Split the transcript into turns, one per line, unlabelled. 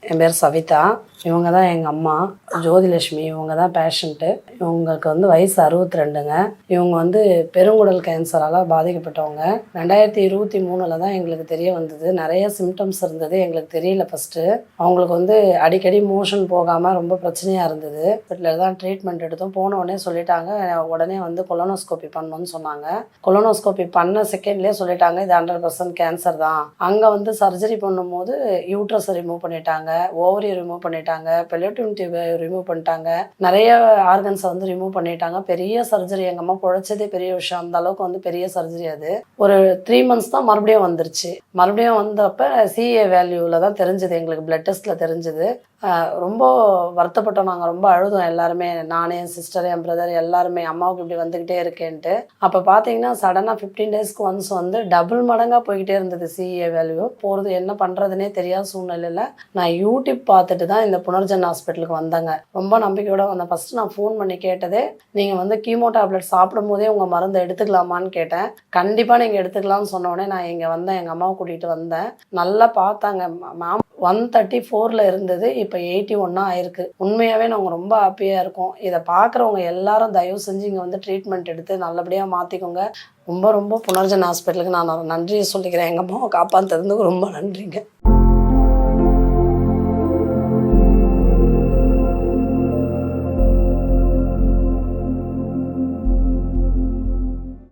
என் பேர் சவிதா. இவங்க தான் எங்கள் அம்மா ஜோதிலட்சுமி. இவங்க தான் பேஷண்ட்டு. இவங்களுக்கு வந்து வயசு 62ங்க. இவங்க வந்து பெருங்குடல் கேன்சரால் பாதிக்கப்பட்டவங்க. 2023 தான் எங்களுக்கு தெரிய வந்தது. நிறைய சிம்டம்ஸ் இருந்தது, எங்களுக்கு தெரியல ஃபஸ்ட்டு. அவங்களுக்கு வந்து அடிக்கடி மோஷன் போகாமல் ரொம்ப பிரச்சனையாக இருந்தது. ஹாஸ்பிட்டலில் தான் ட்ரீட்மெண்ட் எடுத்தோம். போன உடனே சொல்லிட்டாங்க, உடனே வந்து கொலனோஸ்கோபி பண்ணணும்னு சொன்னாங்க. கொலனோஸ்கோபி பண்ண செகண்ட்லேயே சொல்லிட்டாங்க இது 100% கேன்சர் தான். அங்கே வந்து சர்ஜரி பண்ணும்போது யூட்ரஸ் ரிமூவ் பண்ணிட்டாங்க, ஓவரி ரிமூவ் பண்ணிட்டாங்க, பெல்லோட்டியம் டியூப் ரிமூவ் பண்ணிட்டாங்க, நிறைய ஆர்கன்ஸை வந்து ரிமூவ் பண்ணிட்டாங்க. பெரிய சர்ஜரி. எங்கள் அம்மா பிழைச்சதே பெரிய விஷயம். அந்த அளவுக்கு வந்து பெரிய சர்ஜரி. அது ஒரு 3 months தான் மறுபடியும் வந்துருச்சு. மறுபடியும் வந்தப்போ சிஏ வேல்யூவில் தான் தெரிஞ்சது, எங்களுக்கு பிளட் டெஸ்ட்டில் தெரிஞ்சது. ரொம்ப வருத்தப்பட்டோம். நாங்கள் ரொம்ப அழுதோம் எல்லாருமே, நானே, என் சிஸ்டர், என் பிரதர் எல்லாருமே. அம்மாவுக்கு இப்படி வந்துக்கிட்டே இருக்கேன்ட்டு. அப்போ பார்த்தீங்கன்னா சடனாக 15 daysக்கு ஒன்ஸ் வந்து டபுள் மடங்காக போய்கிட்டே இருந்தது சிஏ வேல்யூ. போகிறது என்ன பண்ணுறதுனே தெரியாத சூழ்நிலையில் நான் யூடியூப் பார்த்துட்டு தான் இந்த புனர்ஜன் ஹாஸ்பிட்டலுக்கு வந்தேங்க. ரொம்ப நம்பிக்கையோடு வந்தேன். ஃபஸ்ட்டு நான் ஃபோன் பண்ணி கேட்டதே, நீங்கள் வந்து கீமோ டேப்லெட் சாப்பிடும் போதே உங்கள் மருந்தை எடுத்துக்கலாமான்னு கேட்டேன். கண்டிப்பாக நீங்கள் எடுத்துக்கலாம்னு சொன்னோடனே நான் இங்கே வந்தேன், எங்கள் அம்மாவை கூட்டிகிட்டு வந்தேன். நல்லா பார்த்தாங்க. மேம் 134 இருந்தது, இப்போ 81 ஆயிருக்கு. உண்மையாகவே நாங்கள் ரொம்ப ஹாப்பியாக இருக்கோம். இதை பார்க்குறவங்க எல்லாரும் தயவு செஞ்சு இங்கே வந்து ட்ரீட்மெண்ட் எடுத்து நல்லபடியாக மாற்றிக்கோங்க. ரொம்ப ரொம்ப புனர்ஜன் ஹாஸ்பிட்டலுக்கு நான் நன்றியை சொல்லிக்கிறேன். எங்கள் அம்மாவை காப்பாற்றுறதுக்கு ரொம்ப நன்றிங்க.